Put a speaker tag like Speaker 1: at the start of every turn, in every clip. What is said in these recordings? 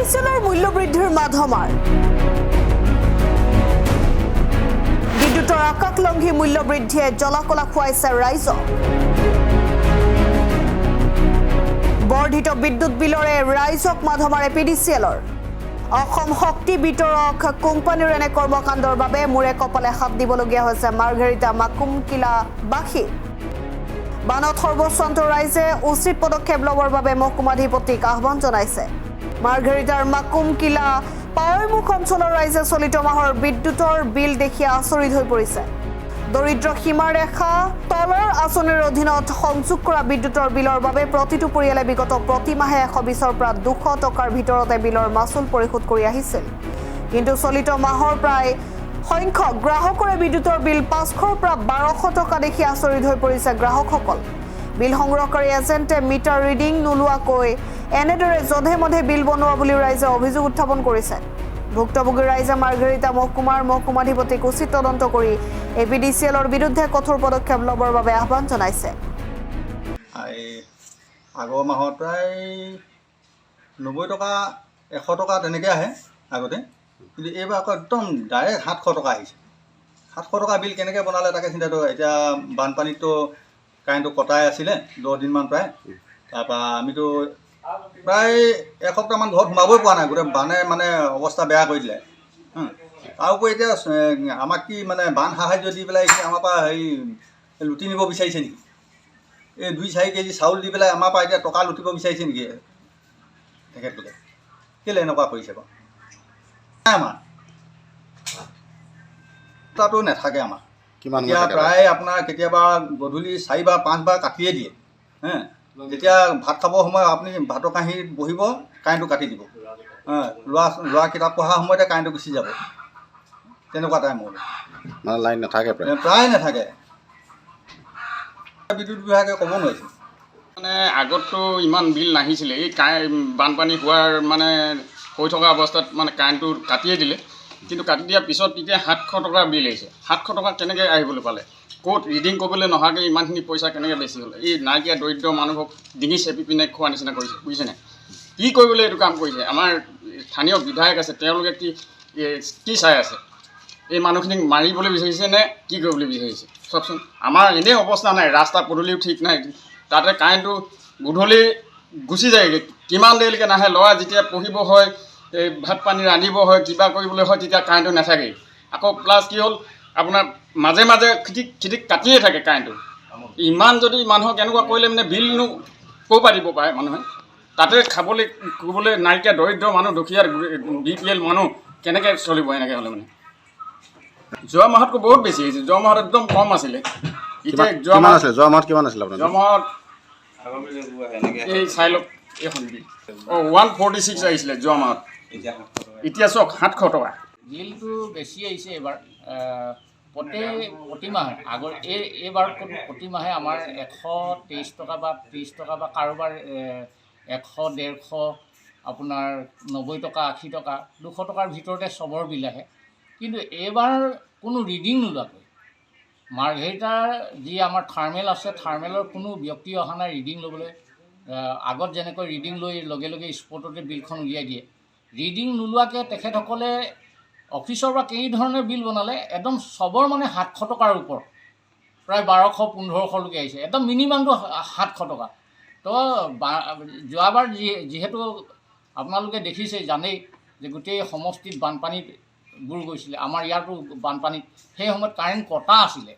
Speaker 1: PDCLৰ মূল্য বৃদ্ধিৰ মাধমাৰ বিদ্যুতৰ আকাশলংঘী মূল্য বৃদ্ধিয়ে জলাকলা খুৱাইছে ৰাইজক বৰ্ধিত বিদ্যুৎ বিলৰে ৰাইজক মাধমাৰে PDCLৰ অসম শক্তি বিতৰক কোম্পানীৰ এনে কৰ্মকাণ্ডৰ বাবে মূৰে কপালে হাত দিবলগীয়া হৈছে মাৰ্ঘেৰিটা মাকুমকিলাবাসী বানত সৰ্বস্বান্ত ৰাইজে উচিত পদক্ষেপ ল'বৰ বাবে মহকুমাধিপতিক আহ্বান জনাইছে মাৰ্ঘেৰিটাৰ মাকুমকিলা পাৱৈমুখ অঞ্চলৰ ৰাইজে চলিত মাহৰ বিদ্যুতৰ বিল দেখি আচৰিত হৈ পৰিছে দৰিদ্ৰ সীমাৰেখা তলৰ আঁচনিৰ অধীনত সংযোগ কৰা বিদ্যুতৰ বিলৰ বাবে প্ৰতিটো পৰিয়ালে বিগত প্ৰতি মাহে 120ৰ পৰা 200 টকাৰ ভিতৰতে বিলৰ মাচুল পৰিশোধ কৰি আহিছিল কিন্তু চলিত মাহৰ প্ৰায় সংখ্যক গ্ৰাহকৰে বিদ্যুতৰ বিল 500ৰ পৰা 1200 টকা দেখি আচৰিত হৈ পৰিছে গ্ৰাহকসকল বিল সংগ্ৰহকাৰী এজেণ্টে মিটাৰ ৰিডিং নোলোৱাকৈ এনেদৰে জধে মধে বিল বনোৱা বুলি ৰাইজে অভিযোগ উত্থাপন কৰিছে ভুক্তভোগী ৰাইজে মাৰ্ঘেৰিটা মহকুমাধিপতিক উচিত তদন্ত কৰি PDCLৰ বিৰুদ্ধে কঠোৰ পদক্ষেপ ল'বৰ বাবে আহ্বান জনাইছে
Speaker 2: আগৰ মাহত প্ৰায় 90 টকা 100 টকা তেনেকৈ আহে আগতে কিন্তু এইবাৰ আকৌ একদম ডাইৰেক্ট 700 টকা আহিছে 700 টকা বিল কেনেকৈ বনালে তাকে চিন্তা কৰোঁ এতিয়া বানপানীতো কাৰেণ্টটো কটাই আছিলে 10 দিনমান প্ৰায় তাৰপৰা আমিতো প্ৰায় এসপ্তাহমান ঘৰত সোমাবই পৰা নাই গোটেই বানে মানে অৱস্থা বেয়া কৰি দিলে তাৰ উপৰি এতিয়া আমাক কি মানে বান সাহায্য দি পেলাই আমাৰ পৰা হেৰি লুটি নিব বিচাৰিছে নেকি এই 2-4 কেজি চাউল দি পেলাই আমাৰ পৰা এতিয়া টকা লুটিব বিচাৰিছে নেকি তেখেতলোকে কেলৈ এনেকুৱা কৰিছে বাৰু আমাৰ তাতো নাথাকে আমাৰ এতিয়া প্ৰায় আপোনাৰ কেতিয়াবা গধূলি 4 বা 5 বাৰ কাটিয়ে দিয়ে যেতিয়া ভাত খাবৰ সময় আপুনি ভাতৰ কাঁহীত বহিব কাৰেণ্টটো কাটি দিব ল'ৰা কিতাপ পঢ়াৰ সময়তে কাৰেণ্টটো গুচি যাব তেনেকুৱা টাইম হ'ল
Speaker 3: মানে লাইন নাথাকে
Speaker 2: প্ৰায় নাথাকে বিদ্যুৎ বিভাগে ক'ব নোৱাৰিছে
Speaker 4: মানে আগততো ইমান বিল নাহিছিলে এই বানপানী হোৱাৰ মানে হৈ থকা অৱস্থাত মানে কাৰেণ্টটো কাটিয়ে দিলে কিন্তু কাটি দিয়াৰ পিছত এতিয়া 700 টকা বিল আহিছে 700 টকা কেনেকৈ আহিবলৈ পালে ক'ত ৰিডিং কৰিবলৈ নহাকৈ ইমানখিনি পইচা কেনেকৈ বেছি হ'ল এই নাইকিয়া দৰিদ্ৰ মানুহক ডিঙি চেপি পিনে খোৱা নিচিনা কৰিছে বুজিছেনে কি কৰিবলৈ এইটো কাম কৰিছে আমাৰ স্থানীয় বিধায়ক আছে তেওঁলোকে কি চাই আছে এই মানুহখিনিক মাৰিবলৈ বিচাৰিছে নে কি কৰিবলৈ বিচাৰিছে চাওকচোন আমাৰ এনেই অৱস্থা নাই ৰাস্তা পদূলিও ঠিক নাই তাতে কাৰেণ্টটো গধূলি গুচি যায়গৈ কিমান দেৰিলৈকে নাহে ল'ৰা যেতিয়া পঢ়িব হয় এই ভাত পানী ৰান্ধিব হয় কিবা কৰিবলৈ হয় তেতিয়া কাৰেণ্টটো নাথাকেই আকৌ প্লাছ কি হ'ল আপোনাৰ মাজে মাজে খিটিক কাটিয়ে থাকে কাৰেণ্টটো ইমান যদি মানুহক এনেকুৱা কৰিলে মানে বিলনো ক'ৰ পৰা দিব পাৰে মানুহে তাতে খাবলৈ কৰিবলৈ নাইকিয়া দৰিদ্ৰ মানুহ দুখীয়া BPL মানুহ কেনেকৈ চলিব এনেকৈ হ'লে মানে যোৱা মাহতকৈ বহুত বেছি হৈছে যোৱা মাহত একদম কম আছিলে এতিয়া যোৱা মাহত কিমান আছিলে আপোনাৰ যোৱা মাহত এই চাই লওক এইখন বিল 146 আহিছিলে যোৱা মাহত এতিয়া চাওক 700 টকা
Speaker 5: বিলটো বেছি আহিছে এইবাৰ প্ৰতি মাহে আগৰ এইবাৰতকৈ প্ৰতি মাহে আমাৰ 123 টকা বা 30 টকা বা কাৰোবাৰ 100-150 আপোনাৰ 90 টকা 80 টকা 200 টকাৰ ভিতৰতে চবৰ বিল আহে কিন্তু এইবাৰ কোনো ৰিডিং নোলোৱাকৈ মাৰ্ঘেৰিটাৰ যি আমাৰ থাৰ্মেল আছে থাৰ্মেলৰ কোনো ব্যক্তি অহা নাই ৰিডিং ল'বলৈ আগত যেনেকৈ ৰিডিং লৈ লগে লগে স্পটতে বিলখন উলিয়াই দিয়ে ৰিডিং নোলোৱাকৈ তেখেতসকলে অফিচৰ পৰা কেইধৰণে বিল বনালে একদম চবৰ মানে 700 টকাৰ ওপৰত প্ৰায় 1200-1500লৈকে আহিছে একদম মিনিমামটো 700 টকা তো যোৱাবাৰ যিহেতু আপোনালোকে দেখিছে জানেই যে গোটেই সমষ্টিত বানপানীত বুৰ গৈছিলে আমাৰ ইয়াতো বানপানীত সেই সময়ত কাৰেণ্ট কটা আছিলে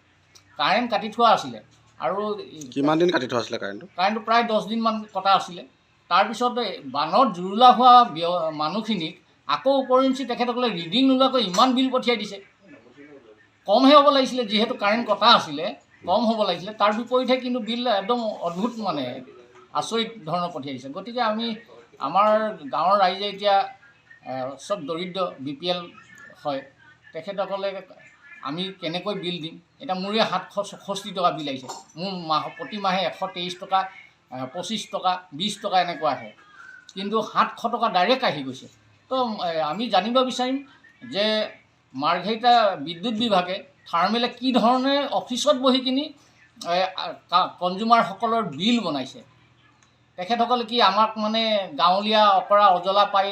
Speaker 5: কাৰেণ্ট কাটি থোৱা আছিলে আৰু
Speaker 3: কিমান দিন কাটি থোৱা আছিলে
Speaker 5: কাৰেণ্টটো প্ৰায় 10 দিনমান কটা আছিলে তাৰপিছত বানত জুৰুলা হোৱা মানুহখিনিক আকৌ ওপৰিঞ্চি তেখেতসকলে ৰিডিং নোলোৱাকৈ ইমান বিল পঠিয়াই দিছে কমহে হ'ব লাগিছিলে যিহেতু কাৰেণ্ট কটা আছিলে কম হ'ব লাগিছিলে তাৰ বিপৰীতে কিন্তু বিল একদম অদ্ভুত মানে আচৰিত ধৰণৰ পঠিয়াই দিছে গতিকে আমাৰ গাঁৱৰ ৰাইজে এতিয়া চব দৰিদ্ৰ BPL হয় তেখেতসকলে আমি কেনেকৈ বিল দিম এটা মোৰে 766 টকা বিল আহিছে মোৰ প্ৰতি মাহে 123 টকা 25 টকা 20 টকা এনেকুৱা আহে কিন্তু 700 টকা ডাইৰেক্ট আহি গৈছে তো আমি জানিব বিচাৰিম যে মাৰ্ঘেৰিটা বিদ্যুৎ বিভাগে থাৰ্মেলে কি ধৰণে অফিচত বহি কিনি কনজিউমাৰসকলৰ বিল বনাইছে তেখেতসকলে কি আমাক মানে গাঁৱলীয়া অকৰা অজলা পাই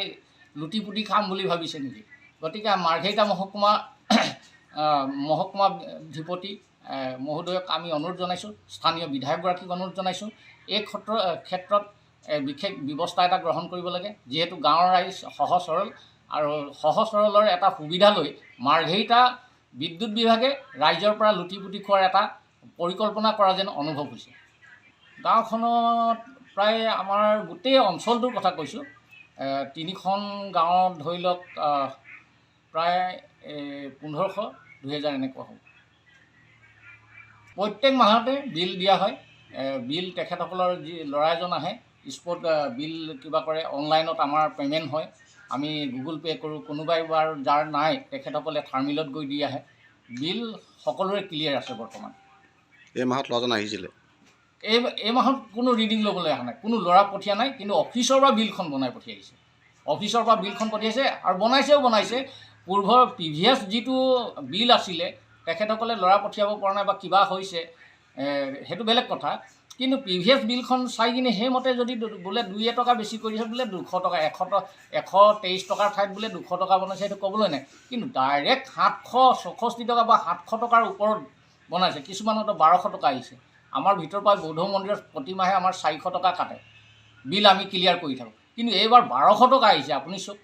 Speaker 5: লুটি পুটি খাম বুলি ভাবিছে নেকি? গতিকে মাৰ্ঘেৰিটা মহকুমা ধিপতি মহোদয়ক আমি অনুৰোধ জনাইছোঁ, স্থানীয় বিধায়কগৰাকীক অনুৰোধ জনাইছোঁ, এই ক্ষেত্ৰত বিশেষ ব্যৱস্থা এটা গ্ৰহণ কৰিব লাগে। যিহেতু গাঁৱৰ ৰাইজ সহজ সৰল, আৰু সহজ সৰলৰ এটা সুবিধা লৈ মাৰ্ঘেৰিটা বিদ্যুৎ বিভাগে ৰাইজৰ পৰা লুটি পুটি খোৱাৰ এটা পৰিকল্পনা কৰা যেন অনুভৱ হৈছে। গাঁওখনত প্ৰায় আমাৰ গোটেই অঞ্চলটোৰ কথা কৈছোঁ, 3খন গাঁৱত ধৰি লওক প্ৰায় 1500-2000 এনেকুৱা হ'ব। প্ৰত্যেক মাহতে বিল দিয়া হয়। বিল তেখেতসকলৰ যি ল'ৰা এজন আহে, স্পট বিল কিবা কৰে, অনলাইনত আমাৰ পে'মেণ্ট হয়, আমি গুগল পে' কৰোঁ। কোনোবাই বাৰু যাৰ নাই তেখেতসকলে থাৰ্মিলত গৈ দি আহে। বিল সকলোৰে ক্লিয়াৰ আছে বৰ্তমান।
Speaker 3: এই মাহত ল'ৰাজন আহিছিলে?
Speaker 5: এই মাহত কোনো ৰিডিং ল'বলৈ অহা নাই, কোনো ল'ৰা পঠিয়া নাই, কিন্তু অফিচৰ পৰা বিলখন বনাই পঠিয়াইছে। অফিচৰ পৰা বিলখন পঠিয়াইছে আৰু বনাইছে। পূৰ্বৰ প্ৰিভিয়াছ যিটো বিল আছিলে তেখেতসকলে ল'ৰা পঠিয়াব পৰা নাই বা কিবা হৈছে, সেইটো বেলেগ কথা। কিন্তু প্ৰিভিয়াছ বিলখন চাই কিনে সেইমতে যদি বোলে 2 টকা বেছি কৰিছে, বোলে 200 টকা, 123 টকাৰ ঠাইত বোলে 200 টকা বনাইছে, সেইটো ক'বলৈ নাই। কিন্তু ডাইৰেক্ট 766 টকা বা 700 টকাৰ ওপৰত বনাইছে। কিছুমানতো 1200 টকা আহিছে। আমাৰ ভিতৰৰ পৰা বৌদ্ধ মন্দিৰত প্ৰতিমাহে আমাৰ 400 টকা কাটে, বিল আমি ক্লিয়াৰ কৰি থাকোঁ। কিন্তু এইবাৰ 1200 টকা আহিছে। আপুনি চব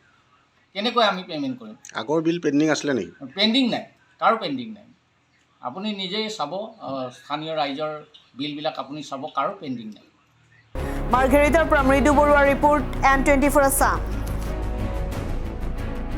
Speaker 5: কেনেকৈ আমি পে'মেণ্ট কৰিম?
Speaker 3: আগৰ বিল পেণ্ডিং আছিলে নেকি?
Speaker 5: পেণ্ডিং নাই, কাৰো পেণ্ডিং নাই। আপুনি নিজেই চাব, স্থানীয় ৰাইজৰ বিলবিলাক আপুনি চাব, কাৰো পেণ্ডিং নাই।
Speaker 1: মাৰ্ঘেৰিটাৰ পৰা মৃদু বৰুৱাৰ ৰিপৰ্ট, N24 আছাম।